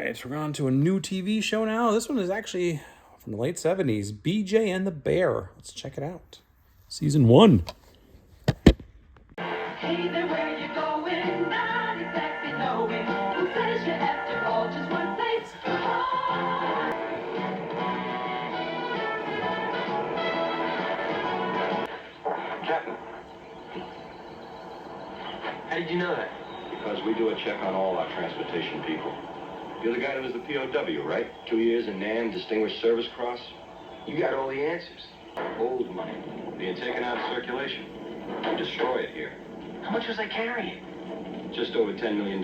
right, we're on to a new TV show now. This one is actually from the late 70s, BJ and the Bear. Let's check it out. Season 1. Hey there, where you going? Not exactly knowing who says you after all, just one place. Captain, how did you know that? Because we do a check on all our transportation people. You're the guy that was the POW, right? 2 years in NAM, Distinguished Service Cross. You got all the answers. Old money being taken out of circulation. We destroy it here. How much was I carrying? Just over $10 million.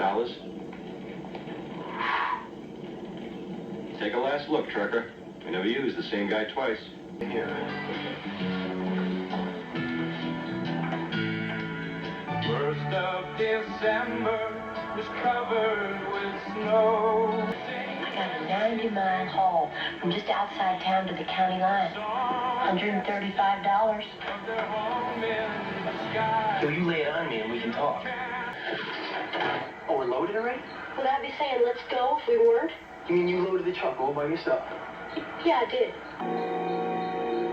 Take a last look, trucker. We never used the same guy twice. Here. First of December was covered with snow. I got a 90-mile haul from just outside town to the county line. $135. So you lay it on me and we can talk. Oh, we're loaded already? Would I be saying let's go if we weren't? You mean you loaded the truck all by yourself? Yeah, I did.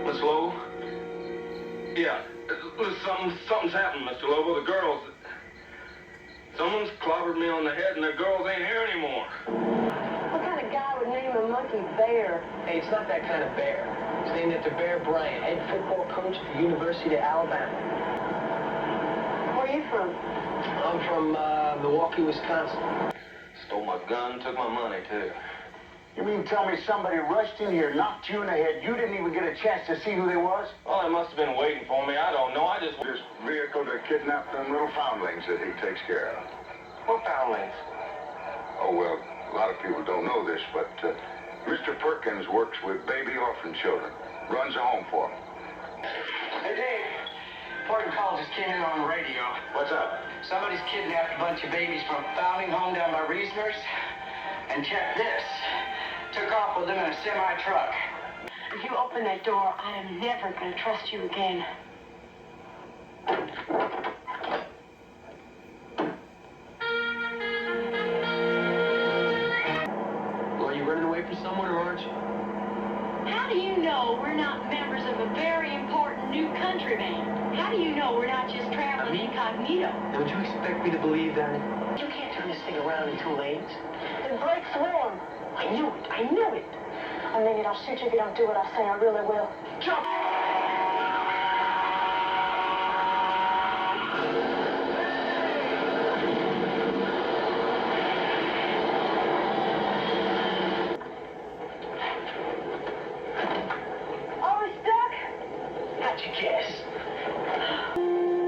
Mr. Lobo? Yeah. Something's happened, Mr. Lobo. The girls... Someone's clobbered me on the head and the girls ain't here anymore. What kind of guy would name a monkey Bear? Hey, it's not that kind of bear. It's named after Bear Bryant, head football coach at the University of Alabama. Where are you from? I'm from Milwaukee, Wisconsin. Stole my gun, took my money, too. You mean tell me somebody rushed in here, knocked you in the head, you didn't even get a chance to see who they was? Well, they must have been waiting for me. I don't know. I just... This vehicle to kidnap them little foundlings that he takes care of. What foundlings? Oh, well, a lot of people don't know this, but Mr. Perkins works with baby orphan children. Runs a home for them. Hey, Dave. Important call just came in on the radio. What's up? Somebody's kidnapped a bunch of babies from a foundling home down by Reasoners. And check this. Took off with them in a semi-truck. If you open that door, I am never going to trust you again. Well, are you running away from someone or aren't you? How do you know we're not members of a very important new country band? How do you know we're not just traveling incognito? Now, would you expect me to believe that? You can't turn this thing around in 2 lanes. The brake's warm. I knew it. I knew it. I mean it. I'll shoot you if you don't do what I say. I really will. Jump! Are we stuck? How'd you guess?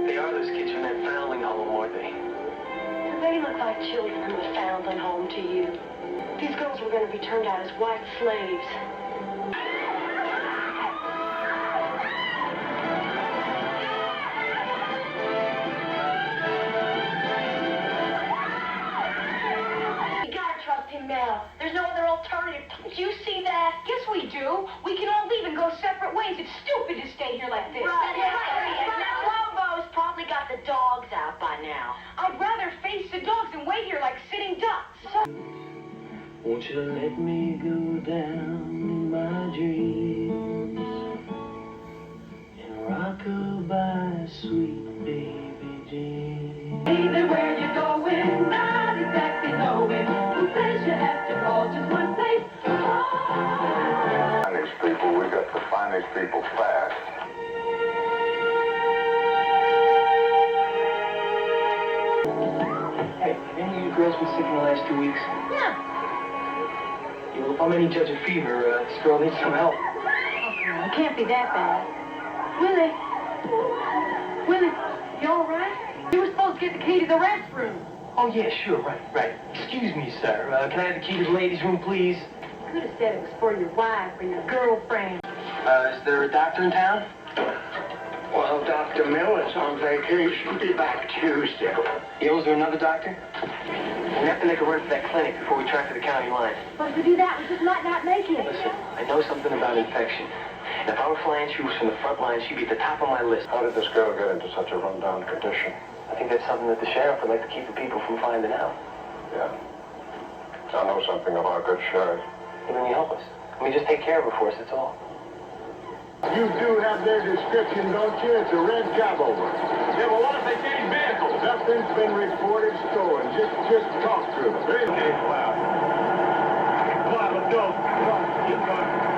They are those kids from that foundling home, aren't they? Do they look like children from a foundling home to you? These girls were going to be turned out as white slaves. You gotta trust him now. There's no other alternative. Don't you see that? Yes, we do. We can all leave and go separate ways. It's stupid to stay here like this. Now, Lobo's probably got the dogs out by now. I'd rather face the dogs than wait here like sitting ducks. Won't you let me go down in my dreams and rock-a-bye, sweet baby Jane? Hey there, where you going? Not exactly knowing who says you after all, just one place. Finest people, we got the finest people fast. Hey, have any of you girls been sick in the last 2 weeks? Yeah. Yeah, well, if I'm any judge of fever, this girl needs some help. It can't be that bad. Willie, you all right? You were supposed to get the key to the restroom. Oh, yeah, sure, right. Excuse me, sir. Can I have the key to the ladies' room, please? Could have said it was for your wife or your girlfriend. Is there a doctor in town? Well, Dr. Miller's on vacation. Be back Tuesday. Yeah, was there another doctor? We have to make a run for that clinic before we track to the county line. But if we do that, we just might not make it. Listen, I know something about infection. And if I were flying troops from the front line, she'd be at the top of my list. How did this girl get into such a rundown condition? I think that's something that the sheriff would like to keep the people from finding out. Yeah. I know something about good sheriffs. Well, then you help us. Can we just take care of it for us, that's all. You do have their description, don't you? It's a red job over. Yeah, well, what if they change vehicles? Nothing's been reported stolen. Just talk to them. Okay, wow. Cloud of dope. Come on, keep going.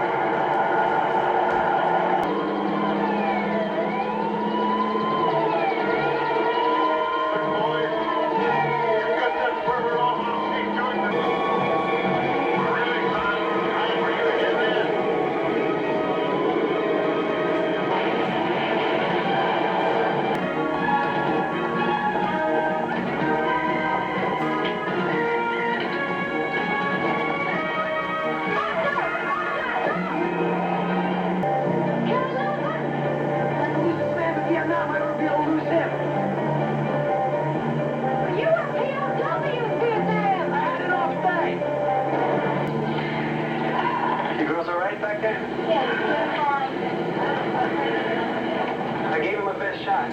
You girls all right back there? Yes, we're fine. I gave him my best shot.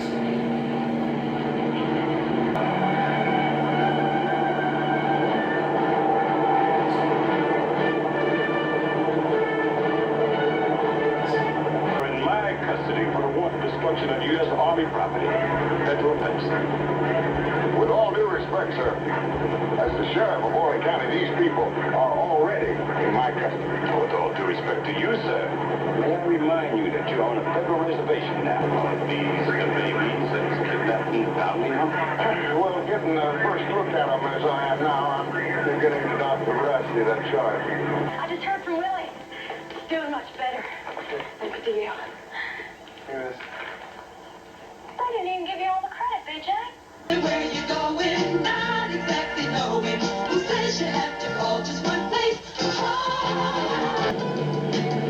You're in my custody for the wanton destruction of U.S. Army property. Federal offense. With all due respect, sir, as the sheriff of Horry County, these people are already in my custody. With all due respect to you, sir, may I remind you that you're on a federal reservation now. Are these the babies that's kidnapping foundling them? Well, getting the first look at them as I am now, I'm beginning to doubt the veracity of that charge. I just heard from Willie. He's doing much better. Thanks to you. Here it is. I didn't even give you all the credit, BJ. Where you going? Not exactly knowing. Who says you have to call just one place?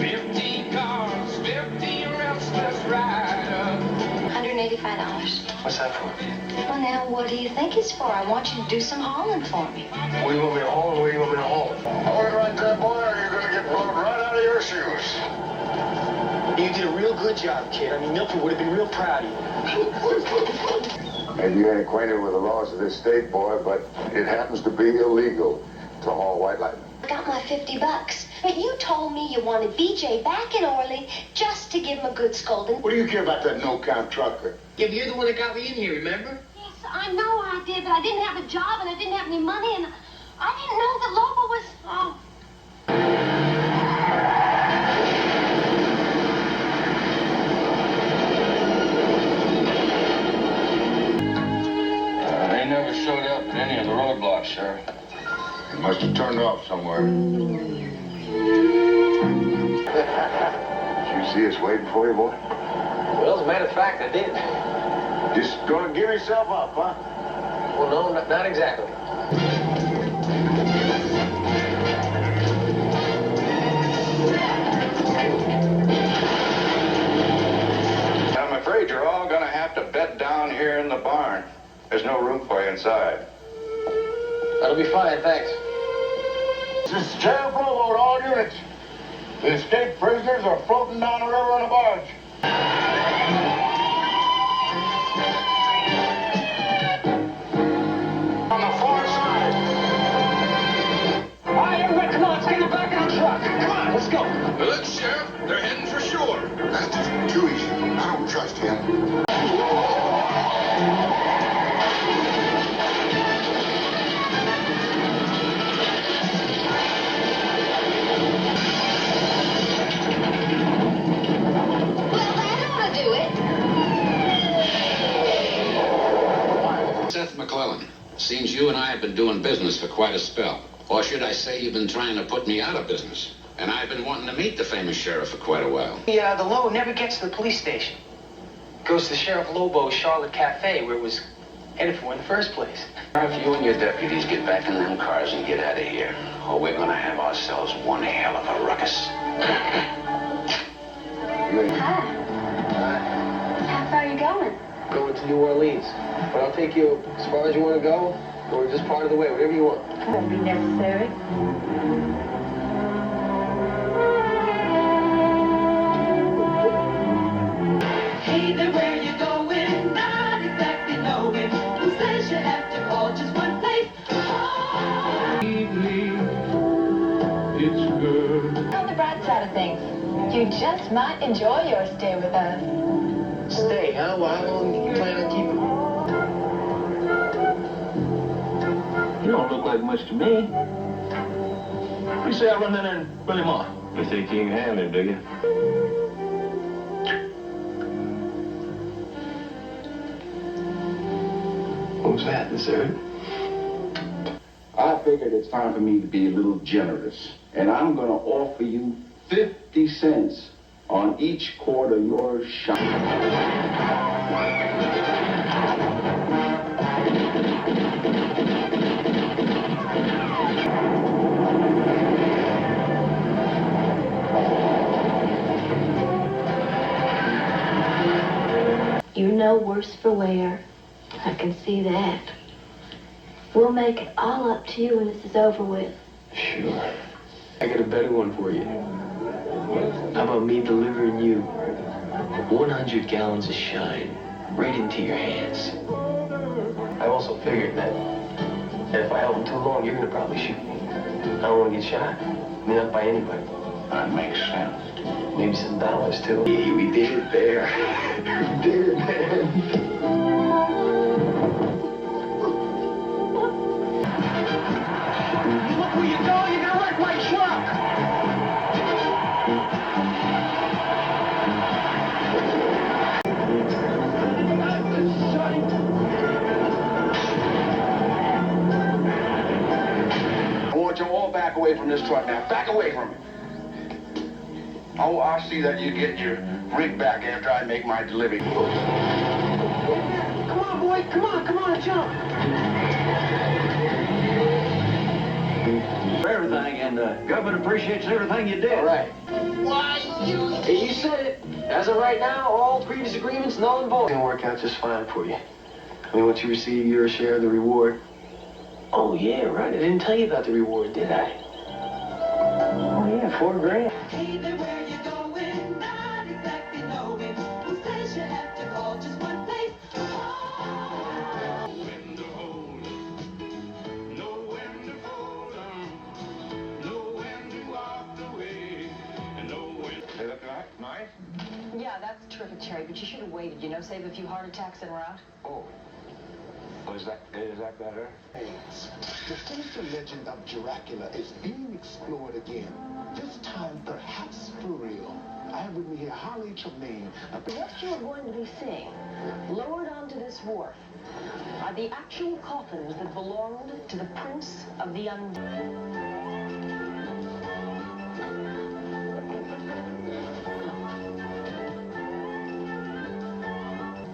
15 cars, 15 restless riders. $185. What's that for? Well, now, what do you think it's for? I want you to do some hauling for me. Where do you want me to haul and where do you want me to haul? Hold it right there, boy, or you're going to get blown right out of your shoes. You did a real good job, kid. I mean, Milford would have been real proud of you. Maybe you ain't acquainted with the laws of this state, boy, but it happens to be illegal to haul white lightning. I got my $50. But you told me you wanted BJ back in Orly just to give him a good scolding. What do you care about that no-count trucker? Yeah, but you're the one that got me in here, remember? Yes, I know I did, but I didn't have a job and I didn't have any money and I didn't know that Lobo was... Oh. They never showed up at any of the roadblocks, Sheriff. He must have turned off somewhere. Did you see us waiting for you, boy? Well, as a matter of fact, I did. Just gonna give yourself up, huh? Well, no, not exactly. I'm afraid you're all gonna have to bed down here in the barn. There's no room for you inside. That'll be fine, thanks. This is Sheriff Lobo to all units. The escaped prisoners are floating down the river on a barge. On the far side. All right, everybody, come on, let's get it back in the truck. Come on, let's go. Look, Sheriff, they're heading for shore. That's just too easy. I don't trust him. Well, that ought to do it. Seth McClellan, seems you and I have been doing business for quite a spell. Or should I say you've been trying to put me out of business. And I've been wanting to meet the famous sheriff for quite a while. Yeah, the Lobo never gets to the police station. Goes to Sheriff Lobo's Charlotte Cafe, where it was headed for in the first place. If you and your deputies get back in them cars and get out of here, or we're gonna have ourselves one hell of a ruckus. Hi. How far are you going? Going to New Orleans. But I'll take you as far as you want to go, or just part of the way, whatever you want. Won't be necessary. Hey there, where you going? Not exactly knowing. Who says you have to call just one place? You just might enjoy your stay with us. Stay, huh? Well, how long do you plan on keeping me? You don't look like much to me. You say I run down there and run him off? You think you can handle him, do you? What was that, dessert? I figured it's time for me to be a little generous, and I'm gonna offer you 50 cents on each quart of your shot. You're no worse for wear. I can see that. We'll make it all up to you when this is over with. Sure. I got a better one for you. How about me delivering you 100 gallons of shine right into your hands? I also figured that if I held him too long, you're gonna probably shoot me. I don't want to get shot. I mean, not by anybody. That makes sense. Maybe some dollars, too. Yeah, we did it there. We did it, man. Look where you're going, you're gonna wreck my truck! I want you all back away from this truck now. Back away from it. Oh, I'll see that you get your rig back after I make my delivery. Come on, boy, come on, jump! For everything, and the government appreciates everything you did. All right. Why, you... Hey, you said it. As of right now, all previous agreements null and void. It's gonna work out just fine for you. I mean, once you receive your share of the reward. Oh, yeah, right. I didn't tell you about the reward, did I? Oh, yeah, $4,000. Hey there, where you going? Not exactly knowing. Who says you have to call just one place? When to hold 'em, know when to fold 'em, know when to walk away, and know when. They look nice? Yeah, that's terrific, Cherry, but you should have waited, save a few heart attacks en route. Oh. Oh, is that better? The sinister legend of Dracula is being explored again. This time, perhaps for real. I have with me here Holly Tremaine. What you are going to be seeing, lowered onto this wharf, are the actual coffins that belonged to the Prince of the Undead.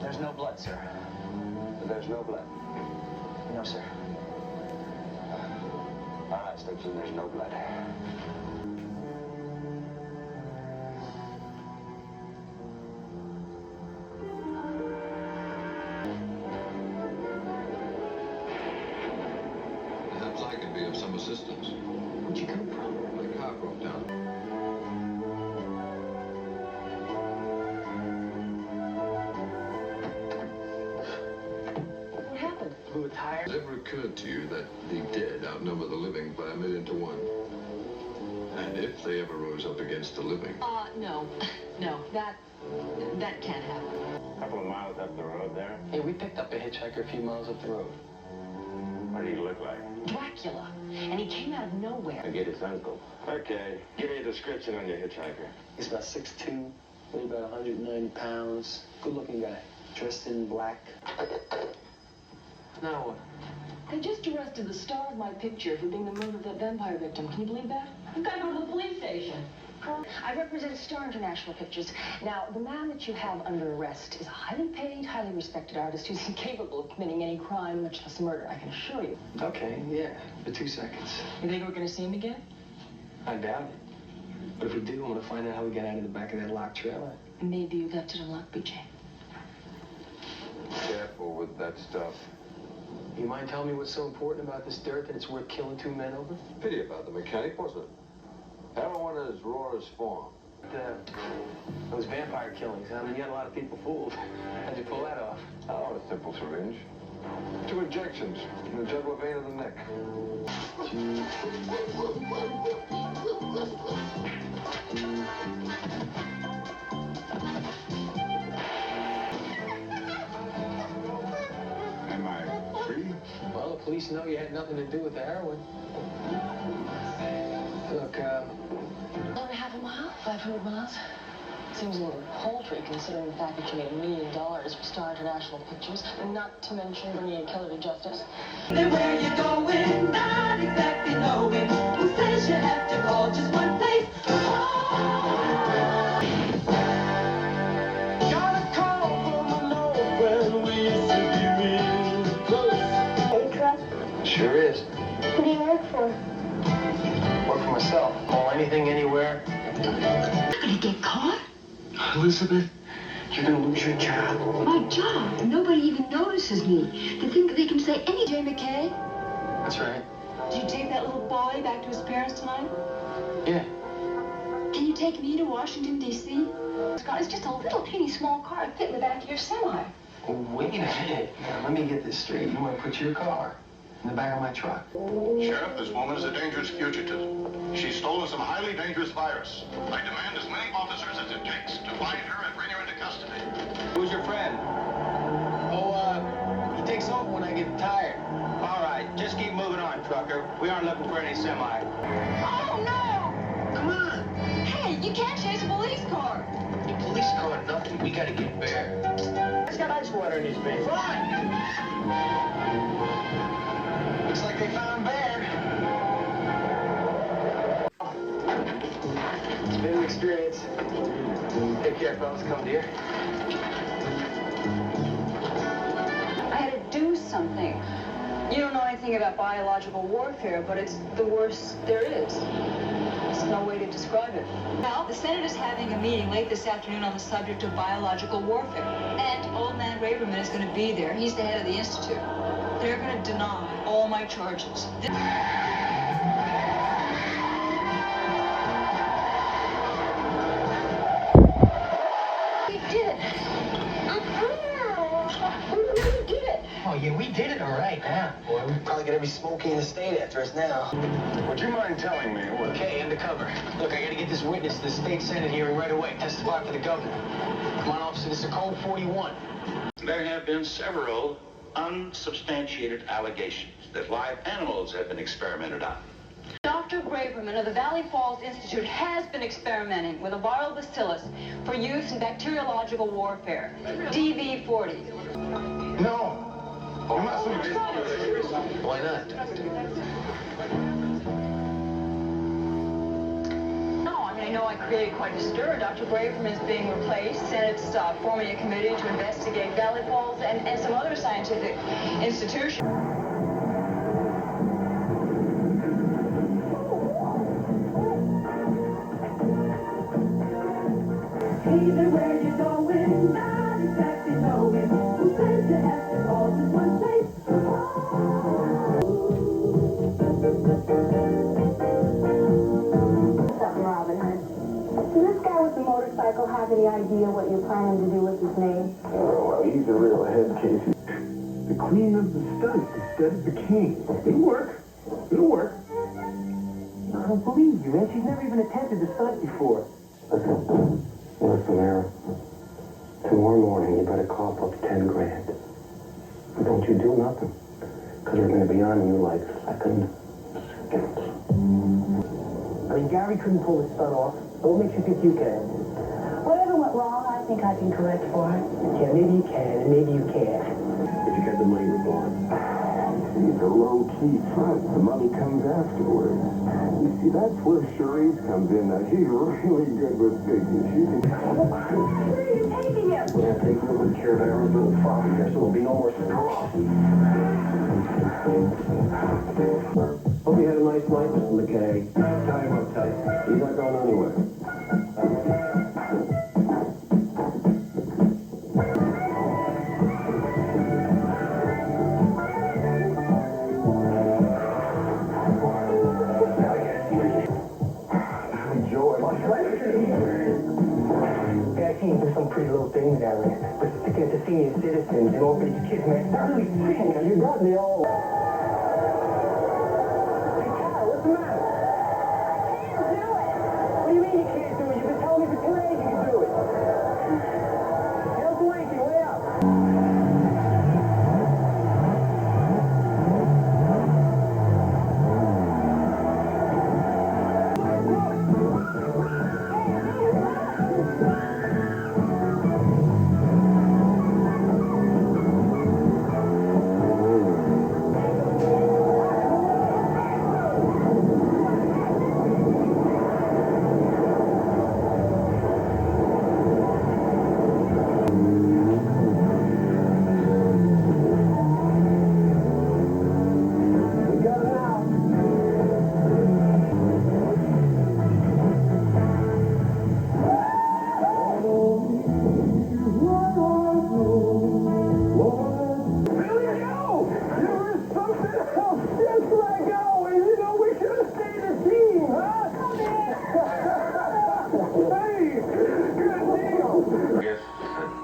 There's no blood, sir. There's no blood. No, sir. All right, Stetson, there's no blood. Perhaps I could be of some assistance. Where'd you come from? My car broke down. What happened? Blew a tire? Has it ever occurred to you that the dead outnumber the living by 1,000,000 to 1? And if they ever rose up against the living? No. No, that can't happen. A couple of miles up the road there. Hey, we picked up a hitchhiker a few miles up the road. What do you look like? Dracula. And he came out of nowhere. I get his uncle. Okay, give me a description on your hitchhiker. He's about 6'2", weighed about 190 pounds. Good-looking guy. Dressed in black. Now what? They just arrested the star of my picture for being the murder of that vampire victim. Can you believe that? I've got to go to the police station. I represent Star International Pictures. Now, the man that you have under arrest is a highly paid, highly respected artist who's incapable of committing any crime, much less murder, I can assure you. Okay, yeah, for 2 seconds. You think we're going to see him again? I doubt it. But if we do, I want to find out how we got out of the back of that locked trailer. Maybe you left it unlocked, BJ. Careful with that stuff. You mind telling me what's so important about this dirt that it's worth killing 2 men over? Pity about the mechanic, wasn't it? Heroin is raw as form. Those vampire killings, I mean, you had a lot of people fooled. How'd you pull that off? Oh, a simple syringe. 2 injections in the jugular vein of the neck. Am I free? Well, the police know you had nothing to do with the heroin. Look, 1.5 mile? 500 miles? Seems a little paltry considering the fact that you made $1 million for Star International Pictures, and not to mention bringing a killer to justice. Where you going, not exactly knowing. Who says you have to call just one place? Got a call from an old friend we used to be real close. Are you truck? sure is. Who do you work for? Work for myself. Call anything, anywhere. Gonna get caught? Elizabeth, you're gonna lose your job. My job? Nobody even notices me. They think they can say any J. McKay. That's right. Did you take that little boy back to his parents tonight? Yeah. Can you take me to Washington, D.C.? Scott, it's just a little teeny small car to fit in the back of your semi. Oh, wait a minute. Now, let me get this straight. You want to put your car in the back of my truck? Sheriff, this woman is a dangerous fugitive. She's stolen some highly dangerous virus. I demand as many officers as it takes to find her and bring her into custody. Who's your friend? Oh, he takes over when I get tired. All right, just keep moving on, trucker. We aren't looking for any semi. Oh, no! Come on. Hey, you can't chase a police car. The police car, nothing. We gotta get Bear. It's got ice water in his veins. Run! Looks like they found Bear. It's been an experience. Take care, fellas. Come, dear. I had to do something. You don't know anything about biological warfare, but it's the worst there is. There's no way to describe it. Well, the Senate is having a meeting late this afternoon on the subject of biological warfare. And old man Raberman is going to be there. He's the head of the Institute. They're going to deny all my charges. We did it. We really did it. Oh, yeah, we did it all right. Yeah, boy, we probably got every smoky in the state after us now. Would you mind telling me what... Okay, undercover. Look, I gotta get this witness to the state senate hearing right away. Testify for the governor. Come on, officer, this is code 41. There have been several unsubstantiated allegations that live animals have been experimented on. Dr. Graberman of the Valley Falls Institute has been experimenting with a viral bacillus for use in bacteriological warfare. DV40. No. You mustn't. Why not? No, I mean, I know I created quite a stir. Dr. Graberman is being replaced. Senate's forming a committee to investigate Valley Falls and some other scientific institutions. Either where you're going, not exactly knowing. Who says you have to call just one place? Something, Robin Hood. Does this guy with the motorcycle have any idea what you're planning to do with his name? Oh, well, he's a real head case. The queen of the stunts instead of the king. It'll work. It'll work. I don't believe you, man. She's never even attempted to stunt before. Listen, Aaron. Tomorrow morning, you better cough up 10 grand. But don't you do nothing. Because we're going to be on you like second seconds. I mean, Gary couldn't pull this stunt off. So what makes you think you can? Whatever went wrong, I think I can correct for it. Yeah, maybe you can, and maybe you can't. If you got the money, we're gone. It's a low-key front. The money comes afterwards. You see, that's where Cherise comes in. Now, she's really good with figures. She can... Where are you taking him? Yeah, take real good care of Aaron's little father here, so there'll be no more straw. Hope you had a nice night, Mr. McKay. Tell you what, Ty. He's not going anywhere. Yeah, I seen you do some pretty little things down there, but to get to senior citizens and orphanage kids, man. They're really sick. Now, you got me all... Hey, Kyle, what's the matter? I can't do it. What do you mean you can't do it? You've been telling me for 2 days you can do it. Hell's Lincoln, way up.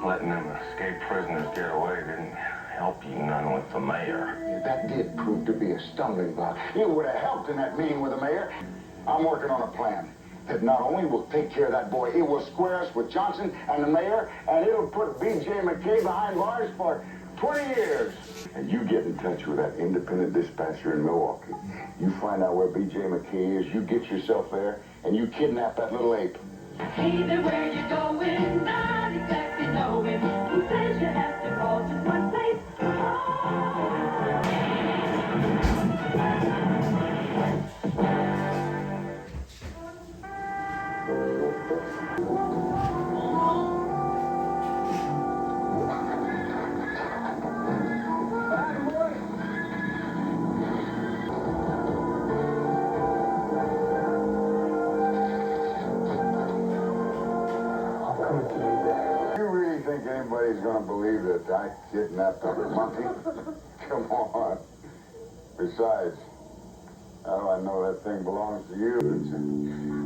Letting them escaped prisoners get away didn't help you none with the mayor. That did prove to be a stumbling block. It would have helped in that meeting with the mayor. I'm working on a plan that not only will take care of that boy, it will square us with Johnson and the mayor, and it'll put B.J. McKay behind bars for 20 years. And you get in touch with that independent dispatcher in Milwaukee. You find out where B.J. McKay is, you get yourself there, and you kidnap that little ape. Hey there, where you going? Not exactly knowing. Who says you have to call just one place? You really think anybody's gonna believe that I kidnapped a monkey? Come on. Besides, how do I know that thing belongs to you?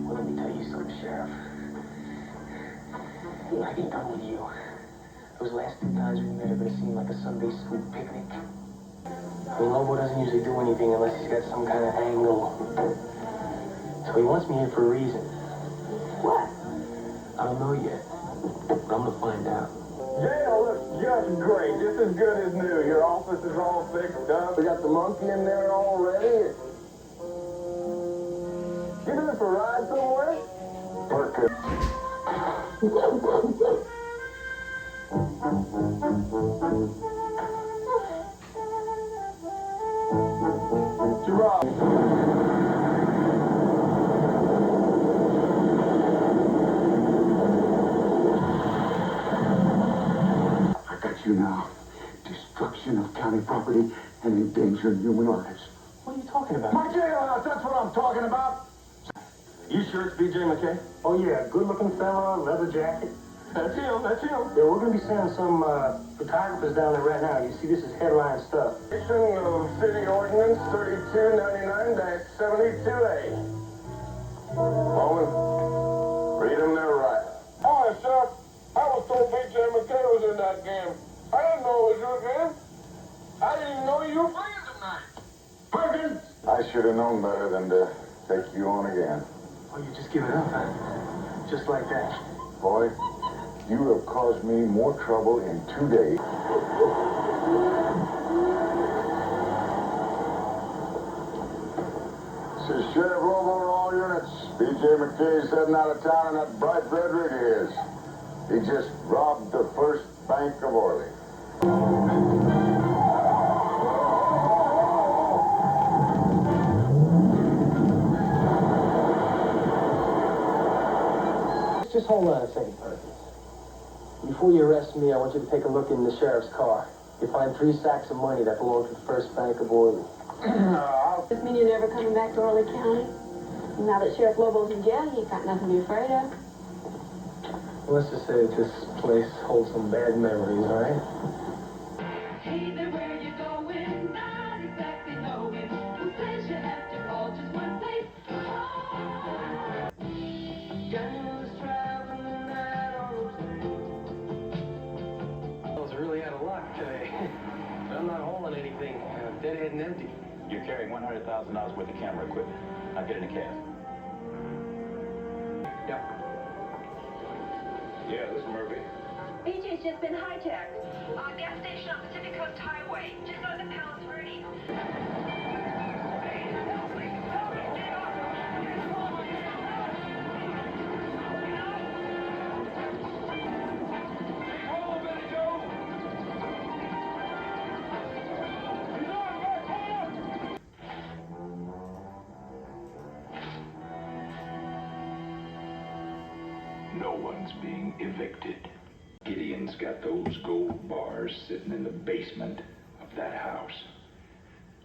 Well, let me tell you something, Sheriff. Hey, I get done with you. Those last 2 times we met are gonna seem like a Sunday school picnic. I mean, Lobo doesn't usually do anything unless he's got some kind of angle. So he wants me here for a reason. What? I don't know yet, but I'm gonna find out. Jail looks just great, just as good as new. Your office is all fixed up. We got the monkey in there already. You in for a ride somewhere? Parker. Gerard. You now. Destruction of county property and endangering human lives. What are you talking about? My jailhouse, that's what I'm talking about. You sure it's B.J. McKay? Oh, yeah, good-looking fella, leather jacket. That's him, that's him. Yeah, we're gonna be sending some photographers down there right now. You see, this is headline stuff. Section of City Ordinance 3299-72A. Bowman, read them there right. Hi, Sheriff. I was told B.J. McKay was in that game. I didn't know it was your game. I didn't even know you were playing tonight. Perkins! I should have known better than to take you on again. Oh, you just give it up, huh? Just like that. Boy, you have caused me more trouble in 2 days. This is Sheriff Lobo to all units. B.J. McKay's heading out of town in that bright red rig of his. He just robbed the first bank of Orly. Just hold on a second, Perkins. Before you arrest me, I want you to take a look in the sheriff's car. You'll find 3 sacks of money that belong to the First Bank of Orly. Does this mean you're never coming back to Orly County? Now that Sheriff Lobo's in jail, he ain't got nothing to be afraid of. Let's just say that this place holds some bad memories, all right? Hey there, where you going? Not exactly knowing. Who says you have to call just one place? That was really deadhead and empty. You're carrying $100,000 worth of camera equipment. I'll get in a cab. Yep. Yeah, this is Murphy. BJ's just been hijacked. Gas station on Pacific Coast Highway, just north of Palos Verdes. No one's being evicted. Gideon's got those gold bars sitting in the basement of that house.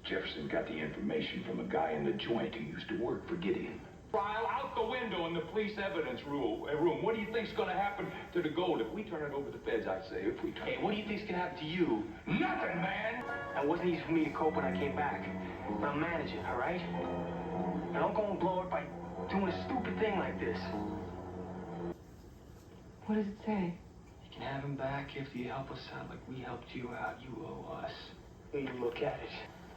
Jefferson got the information from a guy in the joint who used to work for Gideon. Trial out the window in the police evidence room. What do you think's gonna happen to the gold if we turn it over to the feds? I'd say if we turn. Hey, what do you think's gonna happen to you? Nothing, man. It wasn't easy for me to cope when I came back, but I'm managing, all right? And I'm gonna blow it by doing a stupid thing like this. What does it say? You can have him back if you help us out like we helped you out. You owe us. Way you look at it.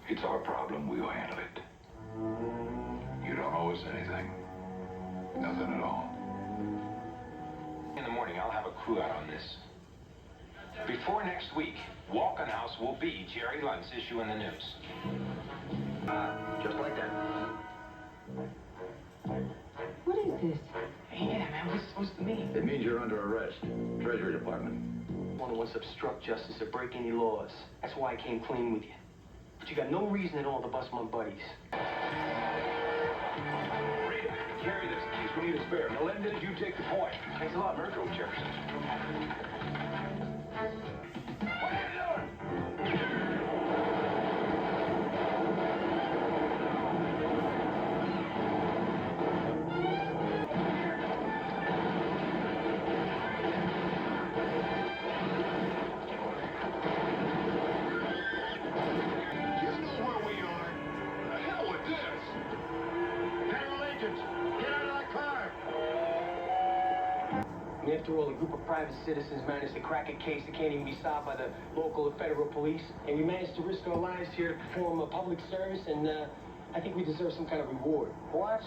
It's our problem, we'll handle it. You don't owe us anything. Nothing at all. In the morning, I'll have a crew out on this. Before next week, Walken House will be Jerry Lunt's issue in the news. Just like that. What is this? Hey, yeah, man, what's it supposed to mean? It means you're under arrest. Treasury Department. One wants to obstruct justice or break any laws. That's why I came clean with you. But you got no reason at all to bust my buddies. Rita, carry this case. We need a spare. Melendez, you take the point. Thanks a lot, Mirko. Jefferson. And after all, a group of private citizens managed to crack a case that can't even be solved by the local or federal police. And we managed to risk our lives here to perform a public service, and I think we deserve some kind of reward. What?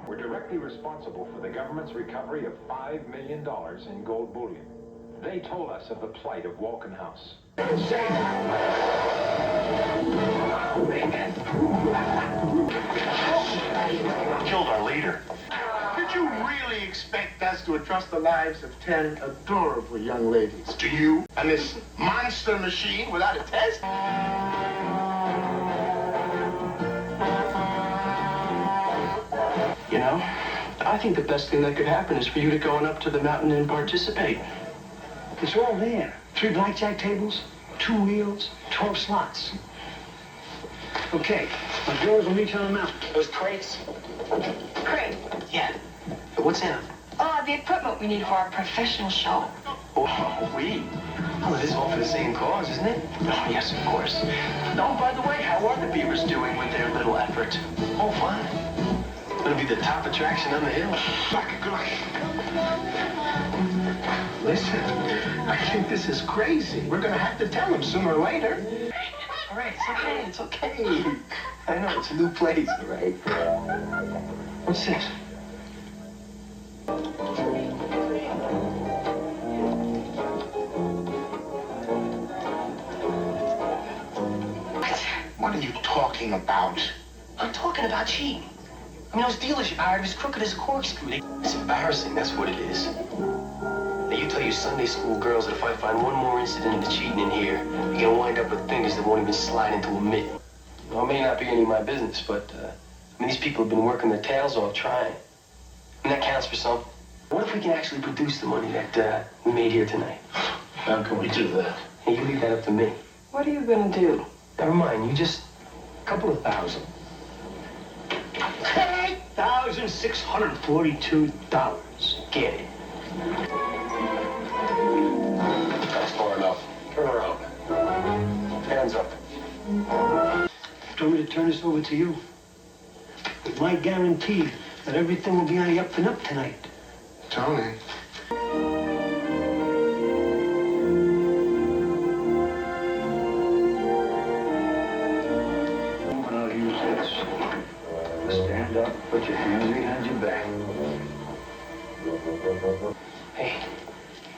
We're directly responsible for the government's recovery of $5 million in gold bullion. They told us of the plight of Walken House. Killed our leader. Did you really expect us to entrust the lives of 10 adorable young ladies to you and this monster machine without a test? You know, I think the best thing that could happen is for you to go on up to the mountain and participate. It's all there. 3 blackjack tables, 2 wheels, 12 slots. Okay, my girls will meet you on the mountain. Those crates? Great. Yeah. What's in them? The equipment we need for our professional show. Oh, we? Oh, this is all for the same cause, isn't it? Oh, yes, of course. Oh, by the way, how are the Beavers doing with their little effort? Oh, fine. It'll be the top attraction on the hill. Listen, I think this is crazy. We're gonna have to tell them sooner or later. All right, it's okay, it's okay. I know, it's a new place, all right? What's this? What are you talking about? I'm talking about cheating. I mean, those dealers you hired are as crooked as a corkscrew. It's embarrassing, that's what it is. Now, you tell your Sunday school girls that if I find one more incident of cheating in here, you're gonna wind up with fingers that won't even slide into a mitt. Well, it may not be any of my business, but, I mean, these people have been working their tails off trying. And that counts for something. What if we can actually produce the money that, we made here tonight? How can we do that? Hey, you leave that up to me. What are you gonna do? Never mind, you just a couple of thousand. $8,642. Get it. That's far enough. Turn around. Hands up. Told me to turn this over to you. With my guarantee that everything will be on the up and up tonight. Tony. Stand up, put your hands behind your back. Hey,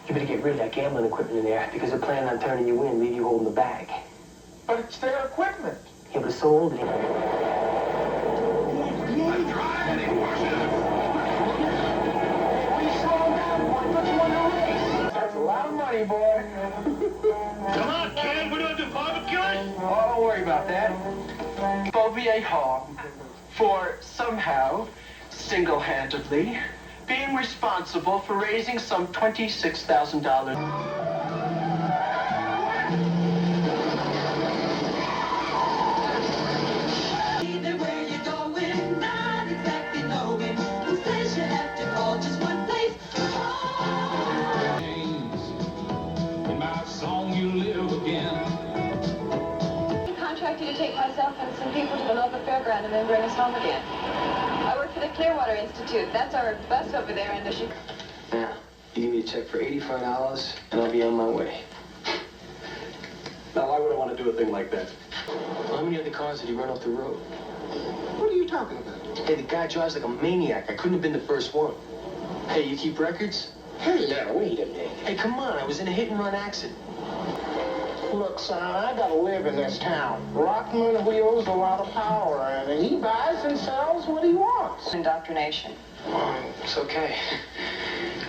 you better get rid of that gambling equipment in there because they're planning on turning you in, leave you holding the bag. But it's their equipment. Yeah, but it's so old. That's a lot of money, boy. Come on, kid. We're doing department killers. Oh, don't worry about that. Bobby Hall for somehow, single-handedly, being responsible for raising some $26,000. Either where you're going, not exactly knowing whose place you have to call, just one place. In my song, you live again. Contracted to take myself and some people to the local fairground and then bring us home again. I work for the Clearwater Institute. That's our bus over there, and she... Now, you give me a check for $85 and I'll be on my way. Now, why would I want to do a thing like that? How many other cars did he run off the road? What are you talking about? Hey, the guy drives like a maniac. I couldn't have been the first one. Hey, you keep records? Hey, now, wait a minute. Hey, come on. I was in a hit-and-run accident. Look, son, I gotta live in this town. Rockman wields a lot of power, and he buys and sells what he wants. Indoctrination. It's okay.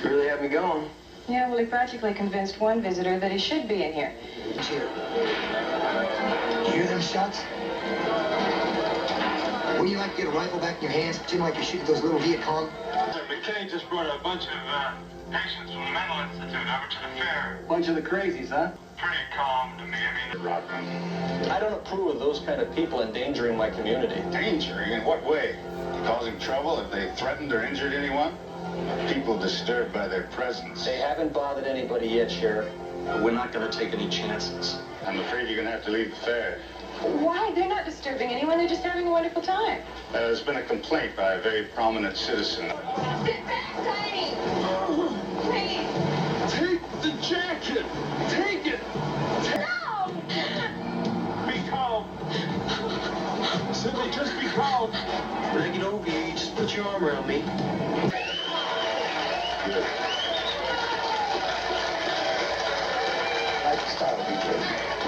You really have me going. Yeah, well, he practically convinced one visitor that he should be in here. Here. You hear them shots? Wouldn't you like to get a rifle back in your hands, pretend like you're shooting those little Viet Cong? McKay just brought a bunch of patients from the Mental Institute over to the fair. Bunch of the crazies, huh? Pretty calm to me. I don't approve of those kind of people endangering my community. Endangering? In what way? Causing trouble if they threatened or injured anyone? People disturbed by their presence. They haven't bothered anybody yet, Sheriff. But we're not going to take any chances. I'm afraid you're going to have to leave the fair. Why? They're not disturbing anyone. They're just having a wonderful time. There's been a complaint by a very prominent citizen. Sit back, Tiny. Please. Take the jacket! Take it! No! Be calm. Simply just be calm. When I get over you, you just put your arm around me. Like the style, BJ.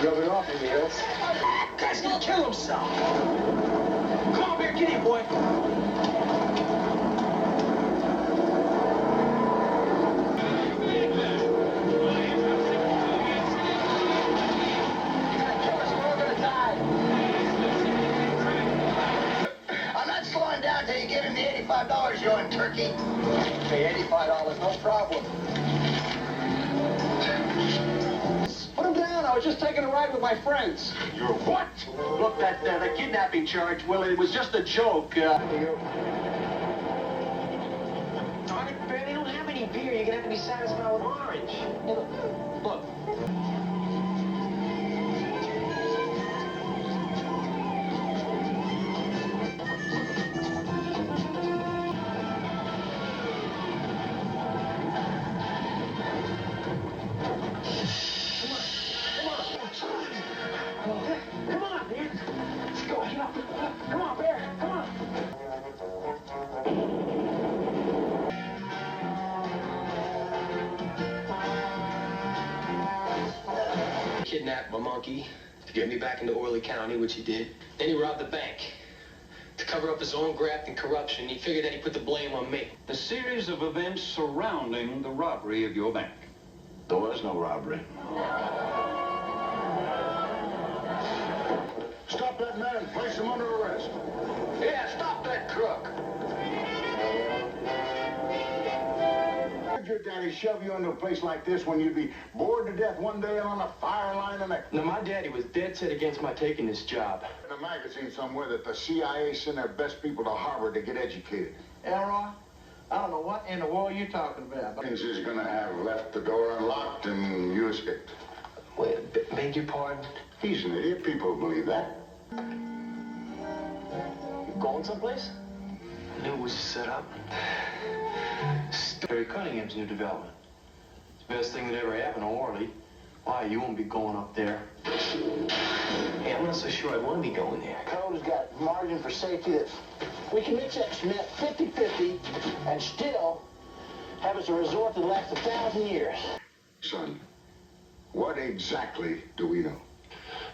Rubbing off in the hills. Guy's gonna kill himself. Come on, Bear, get here, boy. I'm not slowing down till you give him the $85, you own turkey. Hey, $85, no problem. Put him down. I was just taking a ride with my friends. You're what? Look, that the kidnapping charge, well, it was just a joke. Darn it, Bear, they don't have any beer. You're gonna have to be satisfied with orange. Hey, look. Come on, man. Let's go. Get up. Come on, Bear. Come on. Kidnapped my monkey to get me back into Oily County, which he did. Then he robbed the bank. To cover up his own graft and corruption, he figured that he put the blame on me. The series of events surrounding the robbery of your bank. There was no robbery. Stop that man. Place him under arrest. Yeah, stop that crook. Why'd your daddy shove you into a place like this when you'd be bored to death one day and on a fire line the next? Now, my daddy was dead set against my taking this job. In a magazine somewhere that the CIA sent their best people to Harvard to get educated. Elroy, I don't know what in the world you're talking about. Things is gonna have left the door unlocked and you escaped. Wait, beg your pardon? He's an idiot. People believe that. You going someplace? I knew it was a setup. Barry Cunningham's new development. It's the best thing that ever happened to Orly. Why, you won't be going up there. Hey, I'm not so sure I want to be going there. Code has got margin for safety that We can mix that cement 50-50 and still have us a resort that lasts 1,000 years. Son, what exactly do we know?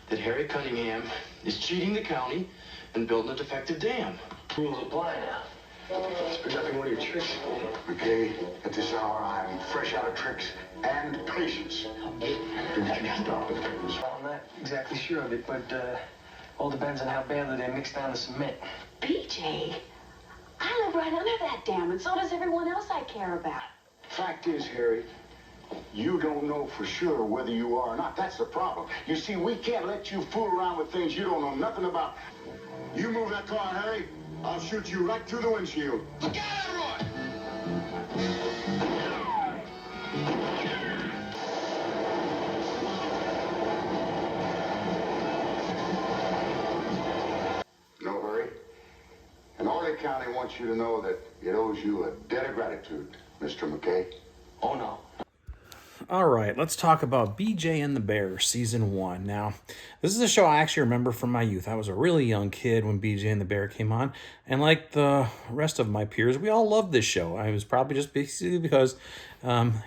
That Harry Cunningham is cheating the county and building a defective dam. Rules apply now. It's been nothing one of your tricks. McKay, at this hour, I'm fresh out of tricks and patience. Don't you stop it. Well, I'm not exactly sure of it, but all depends on how badly they mix down the cement. BJ, I live right under that dam, and so does everyone else I care about. Fact is, Harry, you don't know for sure whether you are or not. That's the problem. You see, we can't let you fool around with things you don't know nothing about. You move that car, Harry, I'll shoot you right through the windshield. Look out, everyone! No hurry. And Orley County wants you to know that it owes you a debt of gratitude, Mr. McKay. Oh, no. All right, let's talk about BJ and the Bear, Season 1. Now, this is a show I actually remember from my youth. I was a really young kid when BJ and the Bear came on, and like the rest of my peers, we all loved this show. I was probably just basically because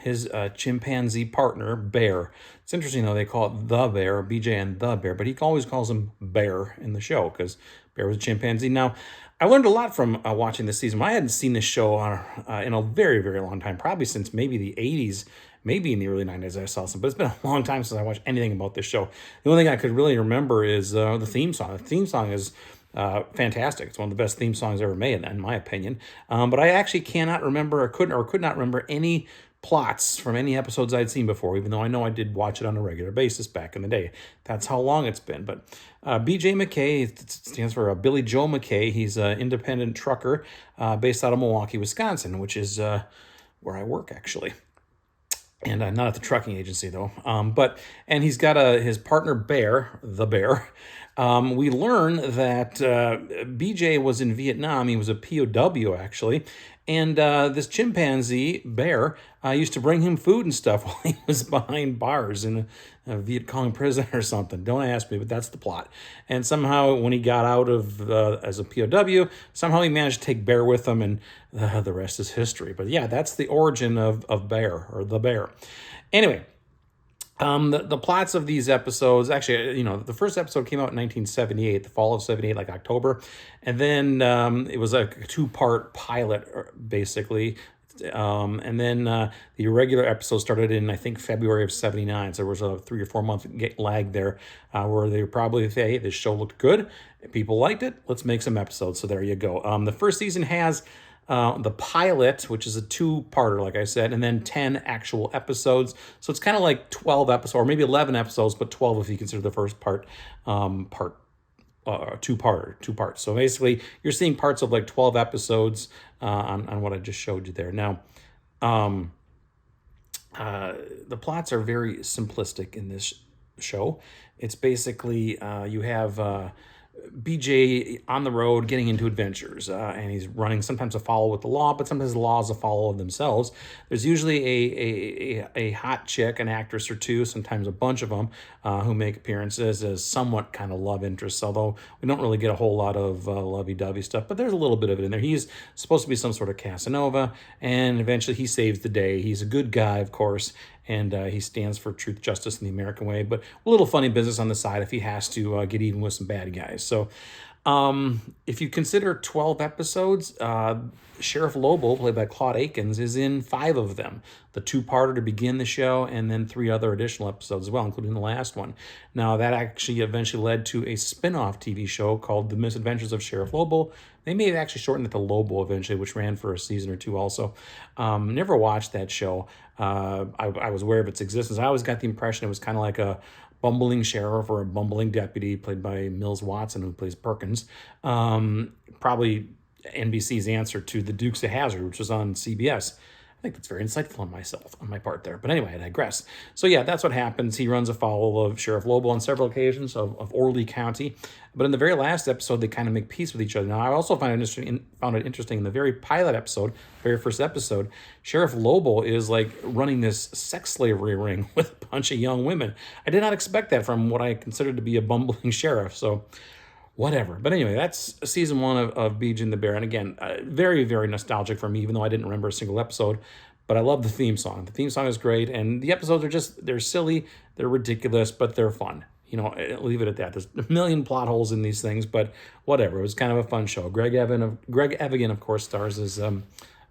his chimpanzee partner, Bear. It's interesting, though, they call it The Bear, BJ and the Bear, but he always calls him Bear in the show because Bear was a chimpanzee. Now, I learned a lot from watching this season. I hadn't seen this show in a very, very long time, probably since maybe the 80s, maybe in the early 90s I saw some, but it's been a long time since I watched anything about this show. The only thing I could really remember is the theme song. The theme song is fantastic. It's one of the best theme songs ever made, in my opinion. But I actually cannot remember, or could not remember any plots from any episodes I'd seen before, even though I know I did watch it on a regular basis back in the day. That's how long it's been. But BJ McKay, it stands for Billy Joe McKay. He's an independent trucker based out of Milwaukee, Wisconsin, which is where I work, actually. And not at the trucking agency, though. And he's got his partner, Bear, the Bear. We learn that BJ was in Vietnam. He was a POW, actually. And this chimpanzee, Bear, used to bring him food and stuff while he was behind bars in a Viet Cong prison or something. Don't ask me, but that's the plot. And somehow, when he got out of as a POW, somehow he managed to take Bear with him, and the rest is history. But yeah, that's the origin of Bear, or the Bear. Anyway, the plots of these episodes, actually, the first episode came out in 1978, the fall of 78, like October. And then it was a 2-part pilot, basically. And then the irregular episode started in, I think, February of 79. So there was a 3 or 4 month lag there where they were probably, hey, this show looked good. People liked it. Let's make some episodes. So there you go. The first season has the pilot, which is a 2-parter, like I said, and then 10 actual episodes. So it's kind of like 12 episodes, or maybe 11 episodes, but 12 if you consider the first part, two parts. So basically, you're seeing parts of like 12 episodes on what I just showed you there. Now, the plots are very simplistic in this show. It's basically you have BJ on the road getting into adventures, and he's running sometimes afoul with the law, but sometimes the laws afoul of themselves. There's usually a hot chick, an actress or two, sometimes a bunch of them, who make appearances as somewhat kind of love interests, although we don't really get a whole lot of lovey-dovey stuff, but there's a little bit of it in there. He's supposed to be some sort of Casanova, and eventually he saves the day. He's a good guy, of course, and he stands for truth, justice, and the American way, but a little funny business on the side if he has to get even with some bad guys. So if you consider 12 episodes, Sheriff Lobo, played by Claude Akins, is in 5 of them. The 2-parter to begin the show, and then 3 other additional episodes as well, including the last one. Now, that actually eventually led to a spin-off TV show called The Misadventures of Sheriff Lobo. They may have actually shortened it to Lobo eventually, which ran for a season or 2 also. Never watched that show. I was aware of its existence. I always got the impression it was kind of like a bumbling sheriff or a bumbling deputy played by Mills Watson, who plays Perkins. Probably NBC's answer to The Dukes of Hazzard, which was on CBS. I think that's very insightful on my part there. But anyway, I digress. So yeah, that's what happens. He runs afoul of Sheriff Lobo on several occasions of Orley County. But in the very last episode, they kind of make peace with each other. Now, I also found it interesting in the very pilot episode, very first episode, Sheriff Lobo is like running this sex slavery ring with a bunch of young women. I did not expect that from what I considered to be a bumbling sheriff. So whatever. But anyway, that's season 1 of BJ and the Bear. And again, very, very nostalgic for me, even though I didn't remember a single episode. But I love the theme song. The theme song is great. And the episodes are just, they're silly, they're ridiculous, but they're fun. You know, leave it at that. There's a million plot holes in these things, but whatever. It was kind of a fun show. Greg Evigan, of course, stars as BJ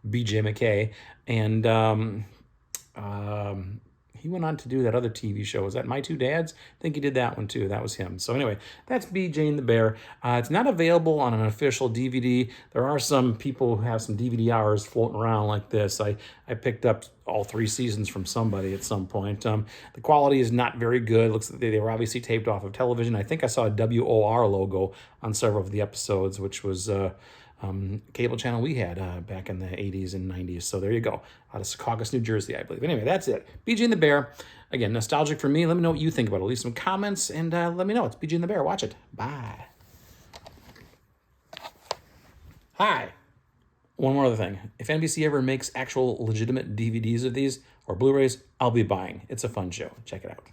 McKay. And he went on to do that other TV show. Was that My Two Dads? I think he did that one too. That was him. So anyway, that's BJ and the Bear. It's not available on an official DVD. There are some people who have some DVD hours floating around like this. I picked up all 3 seasons from somebody at some point. The quality is not very good. Looks like they were obviously taped off of television. I think I saw a WOR logo on several of the episodes, which was cable channel we had back in the 80s and 90s. So there you go. Out of Secaucus, New Jersey, I believe. Anyway, that's it. BJ and the Bear. Again, nostalgic for me. Let me know what you think about it. Leave some comments and let me know. It's BJ and the Bear. Watch it. Bye. Hi. One more other thing. If NBC ever makes actual legitimate DVDs of these or Blu-rays, I'll be buying. It's a fun show. Check it out.